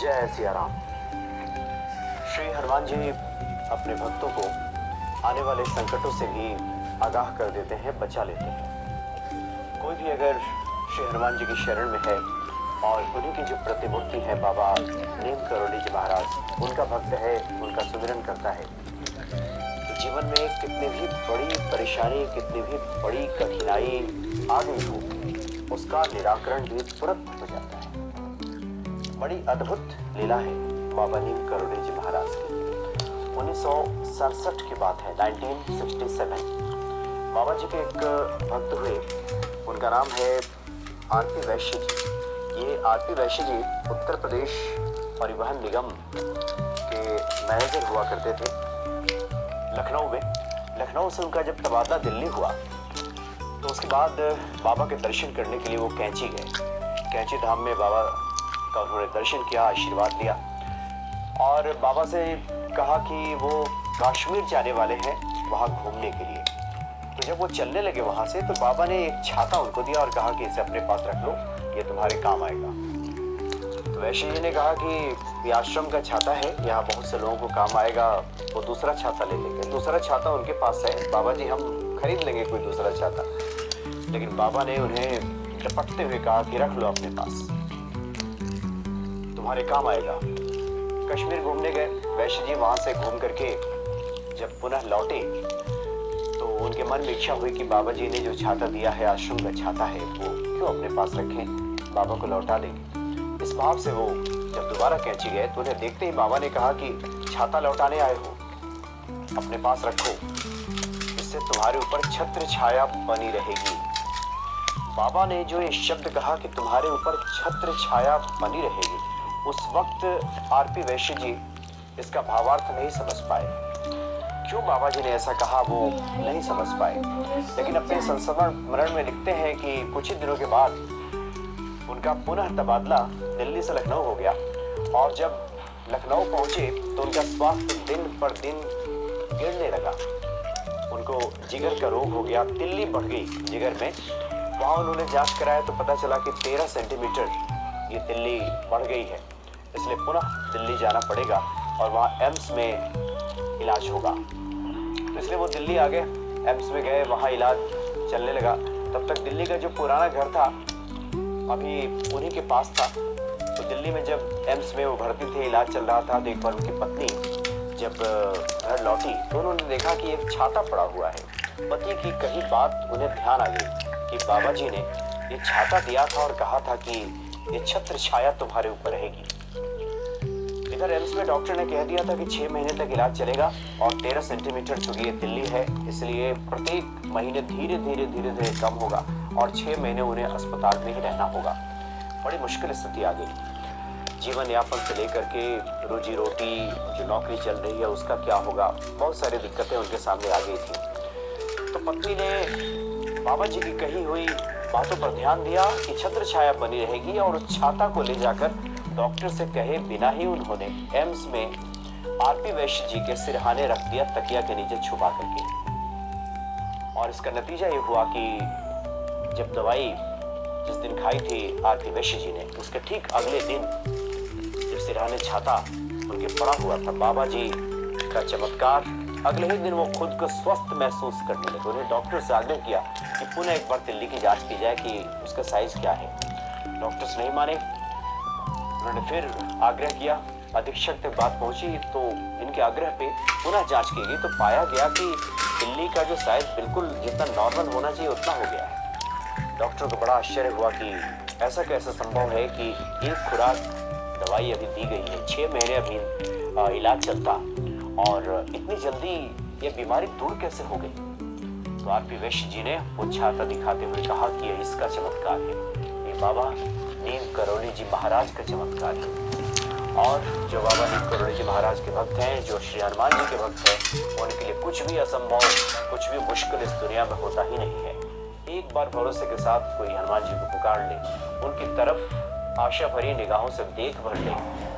जय सिया राम। श्री हनुमान जी अपने भक्तों को आने वाले संकटों से भी आगाह कर देते हैं, बचा लेते हैं। कोई भी अगर श्री हनुमान जी की शरण में है और उन्हीं की जो प्रतिमूर्ति है बाबा नीम करोली जी महाराज, उनका भक्त है, उनका सुमिरन करता है, तो जीवन में कितनी भी बड़ी परेशानी, कितनी भी बड़ी कठिनाई आ गई हो, उसका निराकरण भी तुरंत हो जाता है। बड़ी अद्भुत लीला है बाबा नीम करोली जी महाराज की। 1967 की बात है, 1967। बाबा जी के एक भक्त हुए, उनका नाम है आरपी वैश्य जी। ये आरपी वैश्य जी उत्तर प्रदेश परिवहन निगम के मैनेजर हुआ करते थे लखनऊ में। लखनऊ से उनका जब तबादला दिल्ली हुआ तो उसके बाद बाबा के दर्शन करने के लिए वो कैंची गए। कैंची धाम में बाबा का उन्होंने दर्शन किया, आशीर्वाद लिया और बाबा से कहा कि वो कश्मीर जाने वाले हैं वहाँ घूमने के लिए। तो जब वो चलने लगे वहाँ से, तो बाबा ने एक छाता उनको दिया और कहा कि इसे अपने पास रख लो, ये तुम्हारे काम आएगा। तो वैश्य जी ने कहा कि ये आश्रम का छाता है, यहाँ बहुत से लोगों को काम आएगा, वो दूसरा छाता ले लेंगे। दूसरा छाता उनके पास है, बाबा जी हम खरीद लेंगे कोई दूसरा छाता। लेकिन बाबा ने उन्हें झपटते हुए कहा कि रख लो अपने पास, तुम्हारे काम आएगा। कश्मीर घूमने गए वैश्य जी, वहां से घूम करके जब पुनः लौटे तो उनके मन में इच्छा हुई कि बाबा जी ने जो छाता दिया है, आश्रम का छाता है, वो क्यों अपने पास रखें, बाबा को लौटा देंगे। इस भाव से वो जब दोबारा कैंची गए तो उन्हें देखते ही बाबा ने कहा कि छाता लौटाने आए हो, अपने पास रखो, इससे तुम्हारे ऊपर छत्र छाया बनी रहेगी। बाबा ने जो ये शब्द कहा कि तुम्हारे ऊपर छत्र छाया बनी रहेगी, उस वक्त आरपी वैश्य जी इसका भावार्थ नहीं समझ पाए। क्यों बाबा जी ने ऐसा कहा वो नहीं समझ पाए। लेकिन अपने संस्मरण में लिखते हैं कि कुछ ही दिनों के बाद उनका पुनः तबादला दिल्ली से लखनऊ हो गया और जब लखनऊ पहुंचे तो उनका स्वास्थ्य दिन पर दिन गिरने लगा। उनको जिगर का रोग हो गया, तिल्ली बढ़ गई जिगर में। वहाँ उन्होंने जांच कराया तो पता चला कि 13 सेंटीमीटर ये तिल्ली बढ़ गई है, इसलिए पुनः दिल्ली जाना पड़ेगा और वहाँ एम्स में इलाज होगा। तो इसलिए वो दिल्ली आ गए, एम्स में गए, वहाँ इलाज चलने लगा। तब तक दिल्ली का जो पुराना घर था अभी उन्हीं के पास था। तो दिल्ली में जब एम्स में वो भर्ती थे, इलाज चल रहा था, तो एक बार उनकी पत्नी जब घर लौटी तो उन्होंने देखा कि एक छाता पड़ा हुआ है। पति की कही बात उन्हें ध्यान आ गई कि बाबा जी ने ये छाता दिया था और कहा था कि ये छत्र छाया तुम्हारे ऊपर रहेगी। इधर एम्स में डॉक्टर ने कह दिया था कि 6 महीने तक इलाज चलेगा और 13 सेंटीमीटर चूंकि ये तिल्ली है, इसलिए प्रत्येक महीने धीरे धीरे कम होगा और 6 महीने उन्हें अस्पताल में ही रहना होगा। बड़ी मुश्किल स्थिति आ गई। जीवन यापन से लेकर के रोजी रोटी, जो नौकरी चल रही है उसका क्या होगा, बहुत सारी दिक्कतें उनके सामने आ गई थी। तो पत्नी ने बाबा जी की कही हुई बातों पर ध्यान दिया कि छत्र छाया बनी रहेगी और उस छाता को ले जाकर डॉक्टर से कहे बिना ही उन्होंने एम्स में आरपी वैश्य जी के सिरहाने रख दिया, तकिया के नीचे छुपा करके। और इसका नतीजा ये हुआ कि जब दवाई जिस दिन खाई थी आरपी वैश्य जी ने, उसके ठीक अगले दिन जब सिरहाने छाता उनके पड़ा हुआ था, बाबा जी का चमत्कार, अगले ही दिन वो खुद को स्वस्थ महसूस करने लगे। उन्हें डॉक्टर से आग्रह किया कि पुनः एक बार तिल्ली की जांच की जाए कि उसका साइज क्या है। डॉक्टर्स नहीं माने, उन्होंने फिर आग्रह किया, अधीक्षक तक बात पहुंची तो इनके आग्रह पे पुनः जांच की गई तो पाया गया कि तिल्ली का जो साइज बिल्कुल जितना नॉर्मल होना चाहिए उतना हो गया है। डॉक्टर को बड़ा आश्चर्य हुआ कि ऐसा कैसे संभव है कि एक खुराक दवाई अभी दी गई है, 6 महीने अभी इलाज चलता और इतनी जल्दी ये बीमारी दूर कैसे हो गई। तो आरपी वैश्य जी ने वो छाता दिखाते हुए कहा कि ये इसका चमत्कार है, ये बाबा नीम करोली जी महाराज का चमत्कार है। और जो बाबा नीम करोली जी महाराज के भक्त हैं, जो श्री हनुमान जी के भक्त हैं, उनके लिए कुछ भी असंभव, कुछ भी मुश्किल इस दुनिया में होता ही नहीं है। एक बार भरोसे के साथ कोई हनुमान जी को पुकार ले, उनकी तरफ आशा भरी निगाहों से देख भर ले,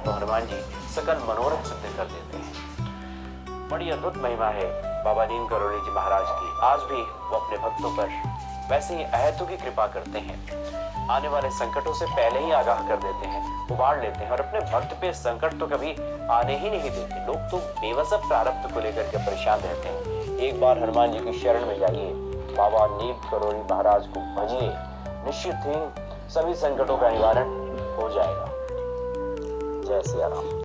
तो हनुमान जी सकल मनोरथ सिद्ध कर देते हैं। बड़ी अद्भुत महिमा है बाबा नीम करोली जी महाराज की। आज भी वो अपने भक्तों पर वैसे ही अहेतु की कृपा करते हैं। आने वाले संकटों से पहले ही आगाह कर देते हैं, उबार लेते हैं और अपने भक्त पे संकट तो कभी आने ही नहीं देते। लोग तो बेवजह प्रारब्ध को लेकर के परेशान रहते हैं। एक बार हनुमान जी की शरण में जाइए, बाबा नीम करोड़ी महाराज को भजिए, निश्चित ही सभी संकटों का निवारण हो जाएगा। जय सिया राम।